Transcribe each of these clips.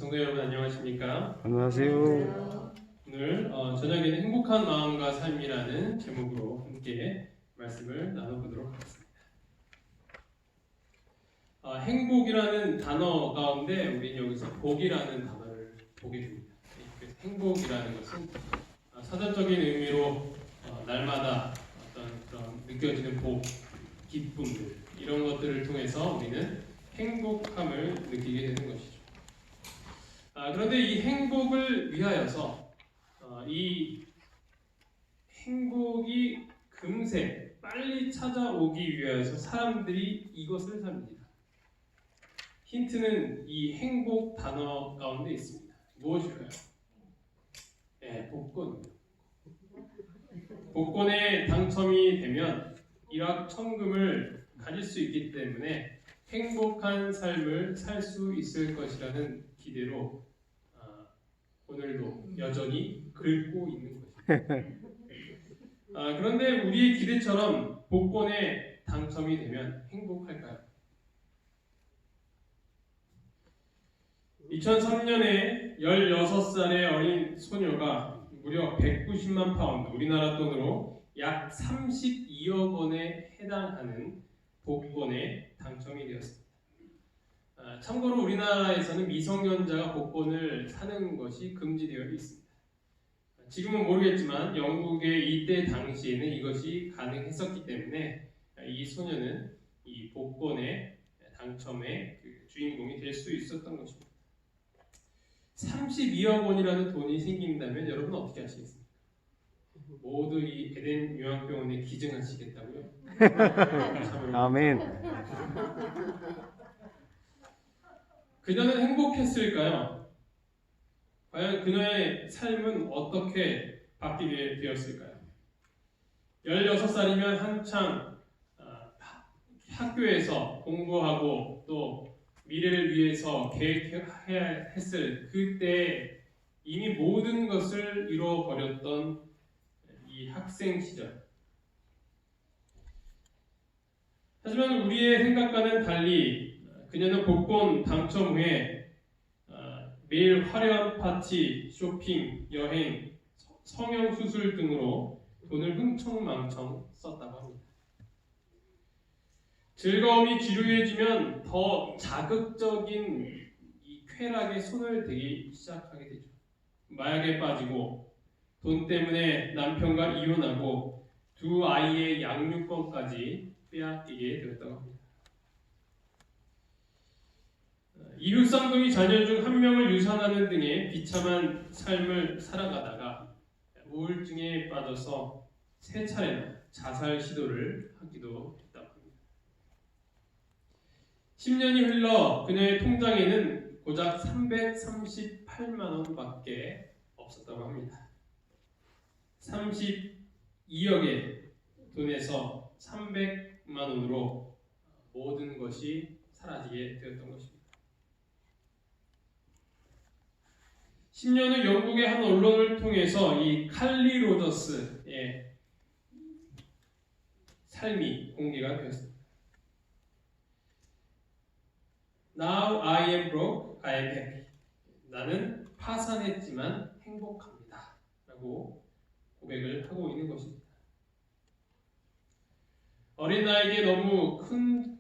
성도 여러분 안녕하십니까? 안녕하세요. 오늘 저녁에는 행복한 마음과 삶이라는 제목으로 함께 말씀을 나눠보도록 하겠습니다. 행복이라는 단어 가운데 우리는 여기서 복이라는 단어를 보게 됩니다. 그래서 행복이라는 것은 사전적인 의미로 날마다 어떤 그런 느껴지는 복, 기쁨들 이런 것들을 통해서 우리는 행복함을 느끼게 되는 것이죠. 그런데 이 행복을 위하여서 이 행복이 금세 빨리 찾아오기 위하여서 사람들이 이것을 삽니다. 힌트는 이 행복 단어 가운데 있습니다. 무엇일까요? 네, 복권입니다. 복권에 당첨이 되면 일확천금을 가질 수 있기 때문에 행복한 삶을 살 수 있을 것이라는 기대로 오늘도 여전히 긁고 있는 것입니다. 그런데 우리의 기대처럼 복권에 당첨이 되면 행복할까요? 2003년에 16살의 어린 소녀가 무려 190만 파운드, 우리나라 돈으로 약 32억 원에 해당하는 복권에 당첨이 되었습니다. 참고로 우리나라에서는 미성년자가 복권을 사는 것이 금지되어 있습니다. 지금은 모르겠지만 영국의 이때 당시에는 이것이 가능했었기 때문에 이 소녀는 이 복권의 당첨의 그 주인공이 될 수 있었던 것입니다. 32억 원이라는 돈이 생긴다면 여러분 어떻게 하시겠습니까? 모두 이 에덴 요양병원에 기증하시겠다고요? 아멘. 그녀는 행복했을까요? 과연 그녀의 삶은 어떻게 바뀌게 되었을까요? 16살이면 한창 학교에서 공부하고 또 미래를 위해서 계획해야 했을 그때 이미 모든 것을 잃어버렸던 이 학생 시절. 하지만 우리의 생각과는 달리 그녀는 복권 당첨 후에 매일 화려한 파티, 쇼핑, 여행, 성형수술 등으로 돈을 흥청망청 썼다고 합니다. 즐거움이 지루해지면 더 자극적인 이 쾌락에 손을 대기 시작하게 되죠. 마약에 빠지고 돈 때문에 남편과 이혼하고 두 아이의 양육권까지 빼앗기게 되었다고 합니다. 이웃 쌍둥이 자녀 중 한 명을 유산하는 등의 비참한 삶을 살아가다가 우울증에 빠져서 세 차례나 자살 시도를 하기도 했다고 합니다. 10년이 흘러 그녀의 통장에는 고작 338만 원밖에 없었다고 합니다. 32억의 돈에서 300만 원으로 모든 것이 사라지게 되었던 것입니다. 10년 후 영국의 한 언론을 통해서 이 칼리 로저스의 삶이 공개가 되었습니다. Now I am broke, I am happy. 나는 파산했지만 행복합니다. 라고 고백을 하고 있는 것입니다. 어린 나이에 너무 큰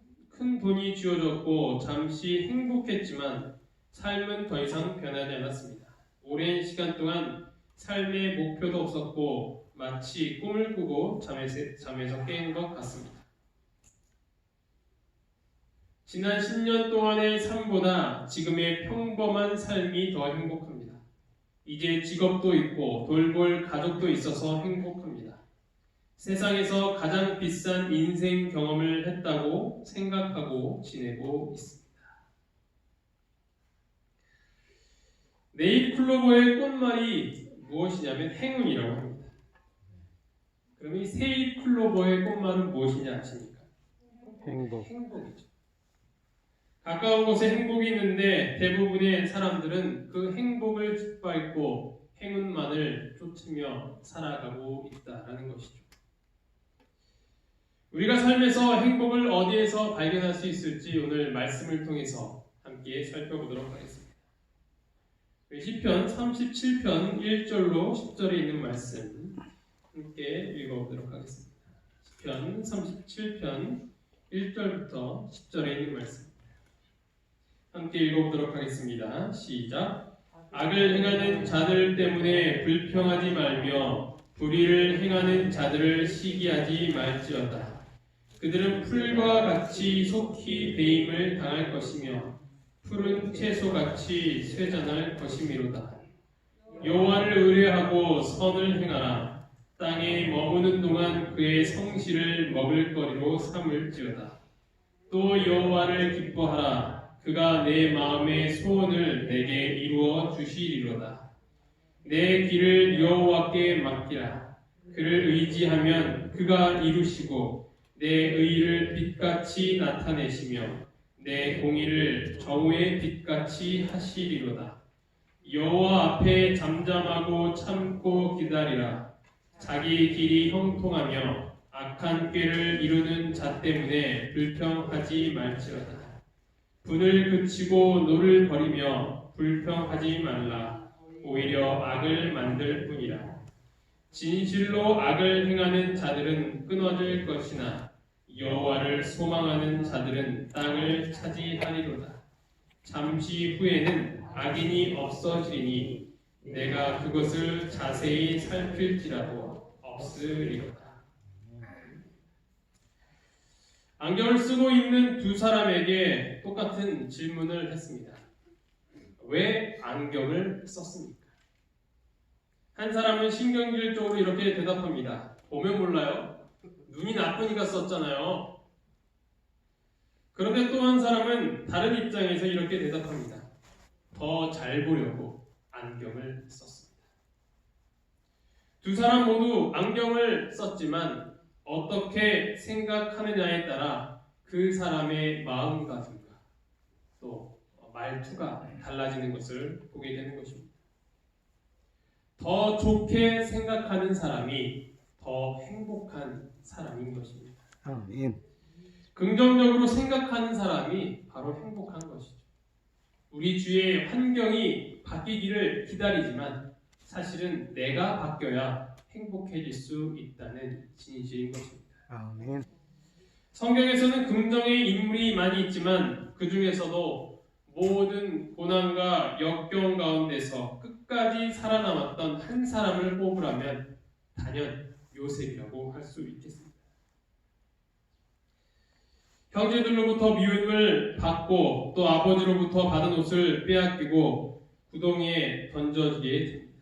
돈이 쥐어졌고 잠시 행복했지만 삶은 더 이상 변하지 않았습니다. 오랜 시간 동안 삶의 목표도 없었고 마치 꿈을 꾸고 잠에서 깬 것 같습니다. 지난 10년 동안의 삶보다 지금의 평범한 삶이 더 행복합니다. 이제 직업도 있고 돌볼 가족도 있어서 행복합니다. 세상에서 가장 비싼 인생 경험을 했다고 생각하고 지내고 있습니다. 네잎클로버의 꽃말이 무엇이냐면 행운이라고 합니다. 그럼 이 세잎클로버의 꽃말은 무엇이냐 아십니까? 행복이죠. 가까운 곳에 행복이 있는데 대부분의 사람들은 그 행복을 짓밟고 행운만을 쫓으며 살아가고 있다라는 것이죠. 우리가 삶에서 행복을 어디에서 발견할 수 있을지 오늘 말씀을 통해서 함께 살펴보도록 하겠습니다. 시편 37편 1절로 10절에 있는 말씀 함께 읽어보도록 하겠습니다. 시편 37편 1절부터 10절에 있는 말씀 함께 읽어보도록 하겠습니다. 시작. 악을 행하는 자들 때문에 불평하지 말며 불의를 행하는 자들을 시기하지 말지어다. 그들은 풀과 같이 속히 배임을 당할 것이며 푸른 채소같이 쇠잔할 것이미로다. 여호와를 의뢰하고 선을 행하라. 땅에 머무는 동안 그의 성실을 먹을거리로 삼을지어다. 또 여호와를 기뻐하라. 그가 내 마음의 소원을 내게 이루어 주시리로다. 내 길을 여호와께 맡기라. 그를 의지하면 그가 이루시고 내 의를 빛같이 나타내시며 내 공의를 정오의 빛같이 하시리로다. 여호와 앞에 잠잠하고 참고 기다리라. 자기 길이 형통하며 악한 꾀를 이루는 자 때문에 불평하지 말지어다. 분을 그치고 노를 버리며 불평하지 말라. 오히려 악을 만들 뿐이라. 진실로 악을 행하는 자들은 끊어질 것이나 여호와를 소망하는 자들은 땅을 차지하리로다. 잠시 후에는 악인이 없어지리니 내가 그것을 자세히 살필지라도 없으리로다. 안경을 쓰고 있는 두 사람에게 똑같은 질문을 했습니다. 왜 안경을 썼습니까? 한 사람은 신경질적으로 이렇게 대답합니다. 보면 몰라요. 눈이 나쁘니까 썼잖아요. 그런데 또 한 사람은 다른 입장에서 이렇게 대답합니다. 더 잘 보려고 안경을 썼습니다. 두 사람 모두 안경을 썼지만 어떻게 생각하느냐에 따라 그 사람의 마음가짐과 또 말투가 달라지는 것을 보게 되는 것입니다. 더 좋게 생각하는 사람이 더 행복한 사람인 것입니다. 아멘. 긍정적으로 생각하는 사람이 바로 행복한 것이죠. 우리 주위의 환경이 바뀌기를 기다리지만 사실은 내가 바뀌어야 행복해질 수 있다는 진실인 것입니다. 아멘. 성경에서는 긍정의 인물이 많이 있지만 그 중에서도 모든 고난과 역경 가운데서 끝까지 살아남았던 한 사람을 뽑으라면 단연 요셉이라고 할 수 있겠습니다. 형제들로부터 미움을 받고 또 아버지로부터 받은 옷을 빼앗기고 구덩이에 던져지게 됩니다.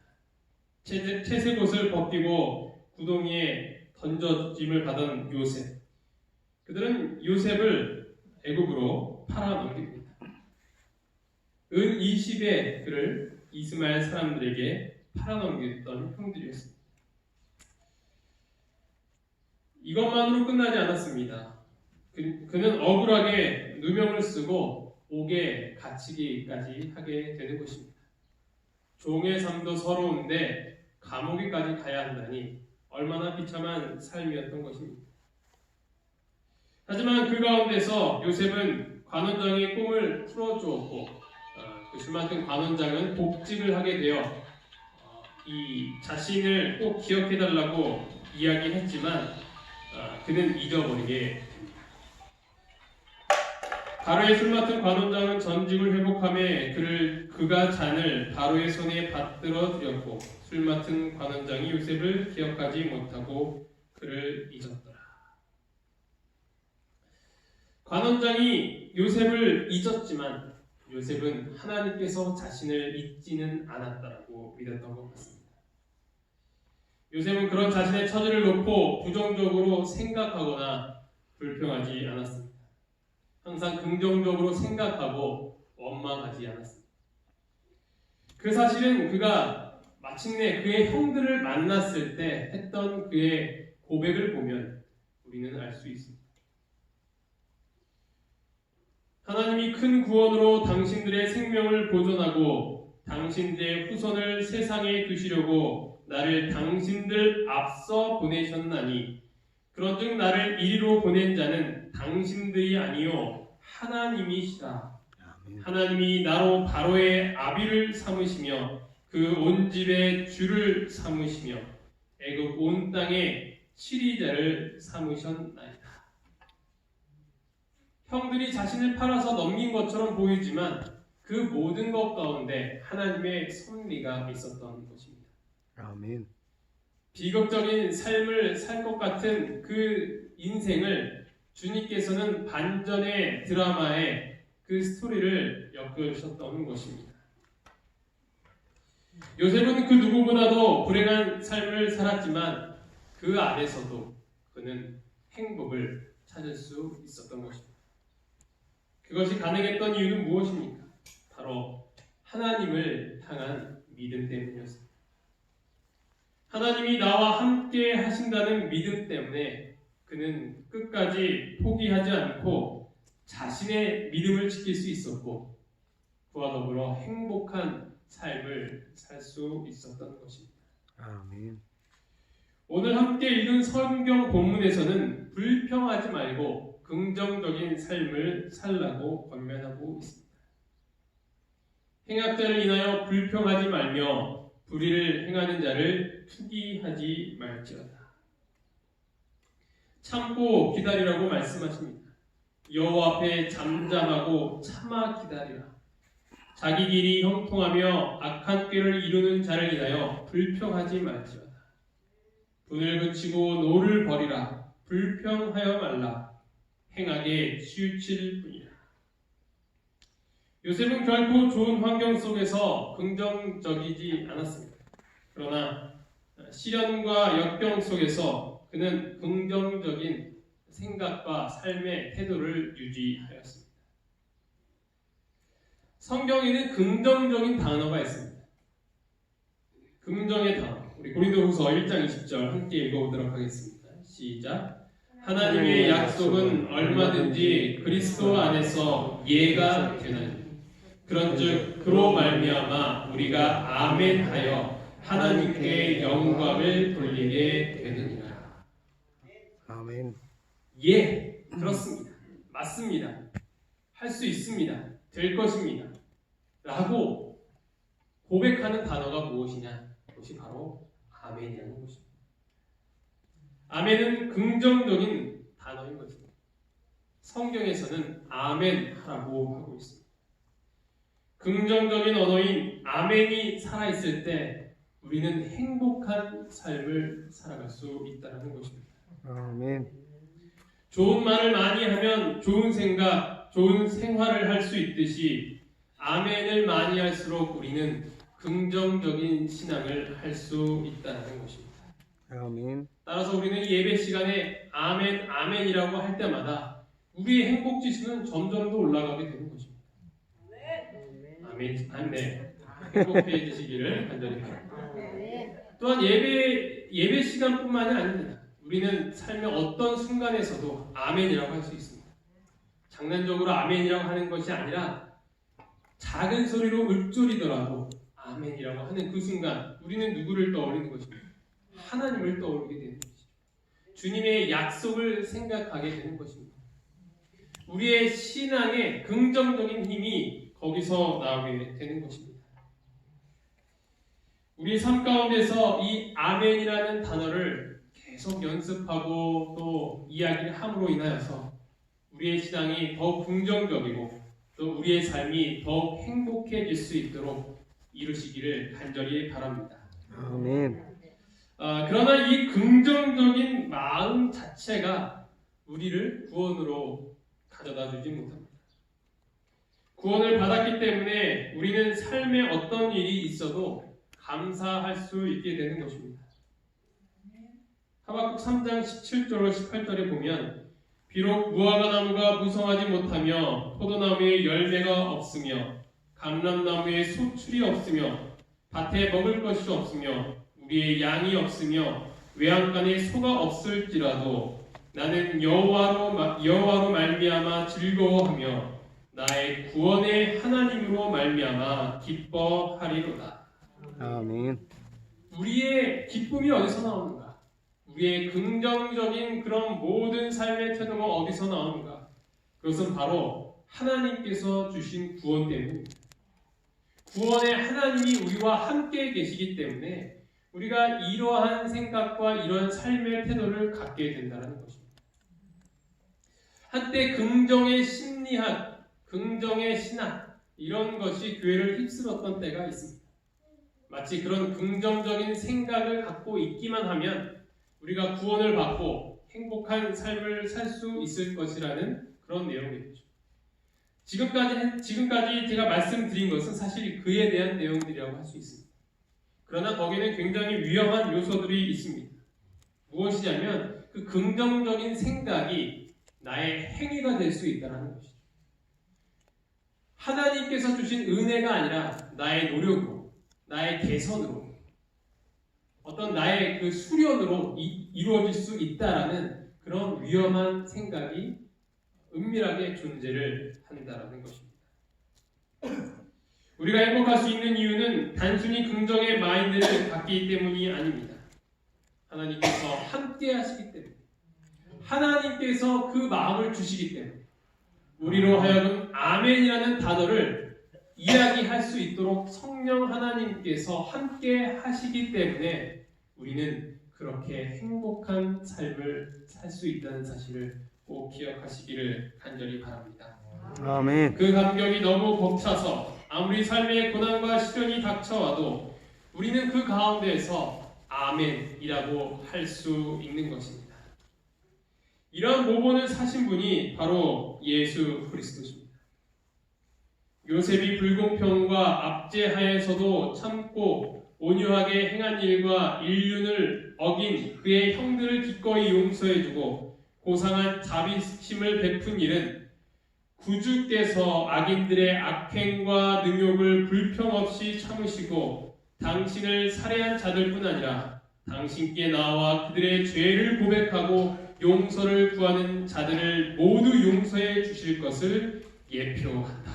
채색 옷을 벗기고 구덩이에 던져짐을 받은 요셉. 그들은 요셉을 애굽으로 팔아넘깁니다. 은 20의 그를 이스마엘 사람들에게 팔아넘겼던 형들이었습니다. 이것만으로 끝나지 않았습니다. 그는 억울하게 누명을 쓰고 옥에 갇히기까지 하게 되는 것입니다. 종의 삶도 서러운데 감옥에까지 가야 한다니 얼마나 비참한 삶이었던 것입니다. 하지만 그 가운데서 요셉은 관원장의 꿈을 풀어주었고 그 술 맡은 관원장은 복직을 하게 되어 이 자신을 꼭 기억해달라고 이야기했지만 그는 잊어버리게 됩니다. 바로의 술 맡은 관원장은 전직을 회복함에 그가 잔을 바로의 손에 받들어 드렸고 술 맡은 관원장이 요셉을 기억하지 못하고 그를 잊었더라. 관원장이 요셉을 잊었지만 요셉은 하나님께서 자신을 잊지는 않았다라고 믿었던 것 같습니다. 요셉은 그런 자신의 처지를 놓고 부정적으로 생각하거나 불평하지 않았습니다. 항상 긍정적으로 생각하고 원망하지 않았습니다. 그 사실은 그가 마침내 그의 형들을 만났을 때 했던 그의 고백을 보면 우리는 알 수 있습니다. 하나님이 큰 구원으로 당신들의 생명을 보존하고 당신들의 후손을 세상에 두시려고 나를 당신들 앞서 보내셨나니 그런즉 나를 이리로 보낸 자는 당신들이 아니요 하나님이시라. 하나님이 나로 바로의 아비를 삼으시며 그 온 집의 주를 삼으시며 애굽 온 땅의 치리자를 삼으셨나이다. 형들이 자신을 팔아서 넘긴 것처럼 보이지만 그 모든 것 가운데 하나님의 섭리가 있었던 것입니다. 아멘. 비극적인 삶을 살 것 같은 그 인생을 주님께서는 반전의 드라마의 그 스토리를 엮으셨던 것입니다. 요셉은 그 누구보다도 불행한 삶을 살았지만 그 안에서도 그는 행복을 찾을 수 있었던 것입니다. 그것이 가능했던 이유는 무엇입니까? 바로 하나님을 향한 믿음 때문이었습니다. 하나님이 나와 함께 하신다는 믿음 때문에 그는 끝까지 포기하지 않고 자신의 믿음을 지킬 수 있었고 그와 더불어 행복한 삶을 살 수 있었던 것입니다. 아멘. 오늘 함께 읽은 성경 본문에서는 불평하지 말고 긍정적인 삶을 살라고 권면하고 있습니다. 행악자를 인하여 불평하지 말며 불의를 행하는 자를 투기하지 말지어다. 참고 기다리라고 말씀하십니다. 여호와 앞에 잠잠하고 참아 기다리라. 자기 길이 형통하며 악한 꾀를 이루는 자를 인하여 불평하지 말지어다. 분을 그치고 노를 버리라. 불평하여 말라. 행하게 치우칠 뿐이라. 요셉은 결코 좋은 환경 속에서 긍정적이지 않았습니다. 그러나 시련과 역경 속에서 그는 긍정적인 생각과 삶의 태도를 유지하였습니다. 성경에는 긍정적인 단어가 있습니다. 긍정의 단어. 우리 고린도후서 1장 20절 함께 읽어보도록 하겠습니다. 시작. 하나님의 약속은 얼마든지 그리스도 안에서 예가 되나니 그런즉 그로 말미암아 우리가 아멘하여 하나님께 영광을 돌리게 되느니라. 아멘. 예, 그렇습니다. 맞습니다. 할 수 있습니다. 될 것입니다. 라고 고백하는 단어가 무엇이냐? 그것이 바로 아멘이라는 것입니다. 아멘은 긍정적인 단어인 것입니다. 성경에서는 아멘하라고 하고 있습니다. 긍정적인 언어인 아멘이 살아있을 때 우리는 행복한 삶을 살아갈 수 있다는 것입니다. 아멘. 좋은 말을 많이 하면 좋은 생각, 좋은 생활을 할 수 있듯이 아멘을 많이 할수록 우리는 긍정적인 신앙을 할 수 있다는 것입니다. 아멘. 따라서 우리는 예배 시간에 아멘, 아멘이라고 할 때마다 우리의 행복 지수는 점점 더 올라가게 되는 것입니다. 아멘, 아멘. 행복해지시기를 간절히 바랍니다. 또한 예배 시간뿐만이 아닙니다. 우리는 삶의 어떤 순간에서도 아멘이라고 할 수 있습니다. 장난적으로 아멘이라고 하는 것이 아니라 작은 소리로 읊조리더라도 아멘이라고 하는 그 순간 우리는 누구를 떠올리는 것입니다. 하나님을 떠올리게 되는 것이죠. 주님의 약속을 생각하게 되는 것입니다. 우리의 신앙의 긍정적인 힘이 거기서 나오게 되는 것입니다. 우리 삶 가운데서 이 아멘이라는 단어를 계속 연습하고 또 이야기를 함으로 인하여서 우리의 신앙이 더욱 긍정적이고 또 우리의 삶이 더욱 행복해질 수 있도록 이루시기를 간절히 바랍니다. 아멘. 그러나 이 긍정적인 마음 자체가 우리를 구원으로 가져다 주지 못합니다. 구원을 받았기 때문에 우리는 삶에 어떤 일이 있어도 감사할 수 있게 되는 것입니다. 하박국 3장 17절로 18절에 보면 비록 무화과나무가 무성하지 못하며 포도나무에 열매가 없으며 감람나무에 소출이 없으며 밭에 먹을 것이 없으며 우리의 양이 없으며 외양간에 소가 없을지라도 나는 여호와로 말미암아 즐거워하며 나의 구원의 하나님으로 말미암아 기뻐하리로다. 아멘. 우리의 기쁨이 어디서 나오는가? 우리의 긍정적인 그런 모든 삶의 태도가 어디서 나오는가? 그것은 바로 하나님께서 주신 구원 때문입니다. 구원의 하나님이 우리와 함께 계시기 때문에 우리가 이러한 생각과 이러한 삶의 태도를 갖게 된다는 것입니다. 한때 긍정의 심리학, 긍정의 신학 이런 것이 교회를 휩쓸었던 때가 있습니다. 마치 그런 긍정적인 생각을 갖고 있기만 하면 우리가 구원을 받고 행복한 삶을 살 수 있을 것이라는 그런 내용이죠. 지금까지 제가 말씀드린 것은 사실 그에 대한 내용들이라고 할 수 있습니다. 그러나 거기에는 굉장히 위험한 요소들이 있습니다. 무엇이냐면 그 긍정적인 생각이 나의 행위가 될 수 있다는 것이죠. 하나님께서 주신 은혜가 아니라 나의 노력으로, 나의 개선으로, 어떤 나의 그 수련으로 이루어질 수 있다라는 그런 위험한 생각이 은밀하게 존재를 한다라는 것입니다. 우리가 행복할 수 있는 이유는 단순히 긍정의 마인드를 갖기 때문이 아닙니다. 하나님께서 함께 하시기 때문에, 하나님께서 그 마음을 주시기 때문에 우리로 하여금 아멘이라는 단어를 이야기할 수 있도록 성령 하나님께서 함께 하시기 때문에 우리는 그렇게 행복한 삶을 살 수 있다는 사실을 꼭 기억하시기를 간절히 바랍니다. 아멘. 그 감격이 너무 벅차서 아무리 삶의 고난과 시련이 닥쳐와도 우리는 그 가운데에서 아멘이라고 할 수 있는 것입니다. 이러한 모본을 사신 분이 바로 예수 그리스도십니다. 요셉이 불공평과 압제하에서도 참고 온유하게 행한 일과 인륜을 어긴 그의 형들을 기꺼이 용서해주고 고상한 자비심을 베푼 일은 구주께서 악인들의 악행과 능욕을 불평 없이 참으시고 당신을 살해한 자들뿐 아니라 당신께 나와 그들의 죄를 고백하고 용서를 구하는 자들을 모두 용서해 주실 것을 예표한다.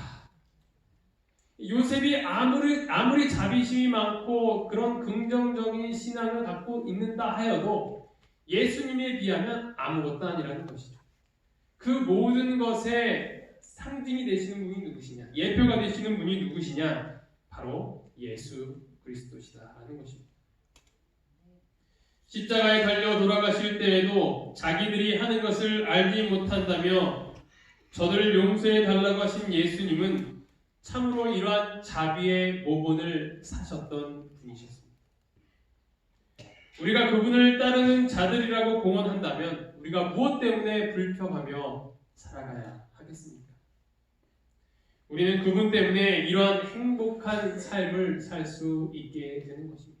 요셉이 아무리 자비심이 많고 그런 긍정적인 신앙을 갖고 있는다 하여도 예수님에 비하면 아무것도 아니라는 것이죠. 그 모든 것의 상징이 되시는 분이 누구시냐? 예표가 되시는 분이 누구시냐? 바로 예수 그리스도시다라는 것입니다. 십자가에 달려 돌아가실 때에도 자기들이 하는 것을 알지 못한다며 저들을 용서해 달라고 하신 예수님은 참으로 이러한 자비의 모본을 사셨던 분이셨습니다. 우리가 그분을 따르는 자들이라고 공언한다면 우리가 무엇 때문에 불평하며 살아가야 하겠습니까? 우리는 그분 때문에 이러한 행복한 삶을 살 수 있게 되는 것입니다.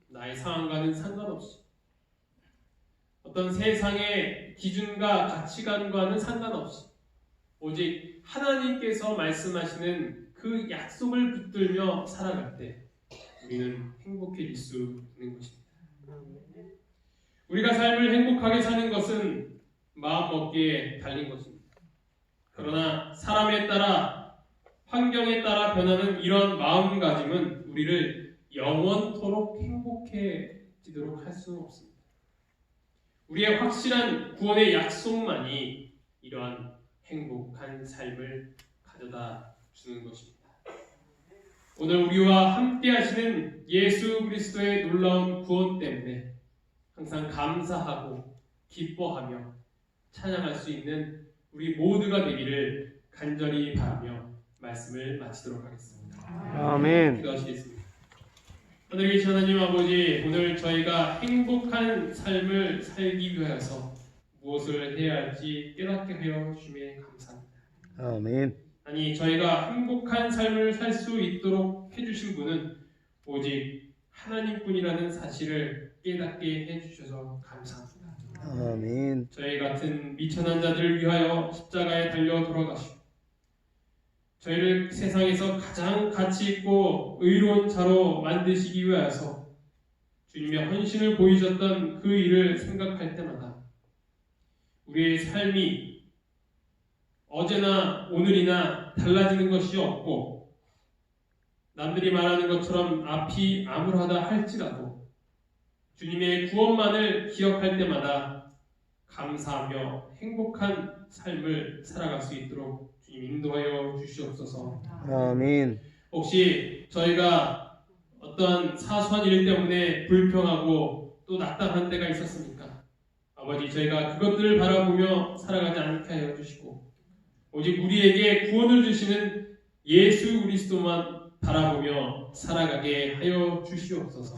나의 상황과는 상관없이 어떤 세상의 기준과 가치관과는 상관없이 오직 하나님께서 말씀하시는 그 약속을 붙들며 살아갈 때 우리는 행복해질 수 있는 것입니다. 우리가 삶을 행복하게 사는 것은 마음먹기에 달린 것입니다. 그러나 사람에 따라 환경에 따라 변하는 이런 마음가짐은 우리를 영원토록 행복해지도록 할 수는 없습니다. 우리의 확실한 구원의 약속만이 이러한 행복한 삶을 가져다 주는 것입니다. 오늘 우리와 함께 하시는 예수 그리스도의 놀라운 구원 때문에 항상 감사하고 기뻐하며 찬양할 수 있는 우리 모두가 되기를 간절히 바라며 말씀을 마치도록 하겠습니다. 아멘. 기도하시겠습니다. 하늘에 계신 하나님 아버지, 오늘 저희가 행복한 삶을 살기 위해서 무엇을 해야 할지 깨닫게 하여 주심에 감사합니다. 아멘. 아니, 저희가 행복한 삶을 살 수 있도록 해주신 분은 오직 하나님뿐이라는 사실을 깨닫게 해주셔서 감사합니다. 아멘. 저희 같은 미천한 자들을 위하여 십자가에 달려 돌아가시고 저희를 세상에서 가장 가치 있고 의로운 자로 만드시기 위하여서 주님의 헌신을 보이셨던 그 일을 생각할 때마다 우리의 삶이 어제나 오늘이나 달라지는 것이 없고 남들이 말하는 것처럼 앞이 암울하다 할지라도 주님의 구원만을 기억할 때마다 감사하며 행복한 삶을 살아갈 수 있도록 주님 인도하여 주시옵소서. 아멘. 혹시 저희가 어떤 사소한 일 때문에 불평하고 또 낙담한 때가 있었습니까? 아버지, 저희가 그것들을 바라보며 살아가지 않게 하여 주시고 오직 우리에게 구원을 주시는 예수 그리스도만 바라보며 살아가게 하여 주시옵소서.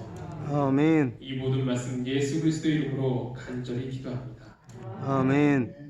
아멘. 이 모든 말씀 예수 그리스도 이름으로 간절히 기도합니다. 아멘.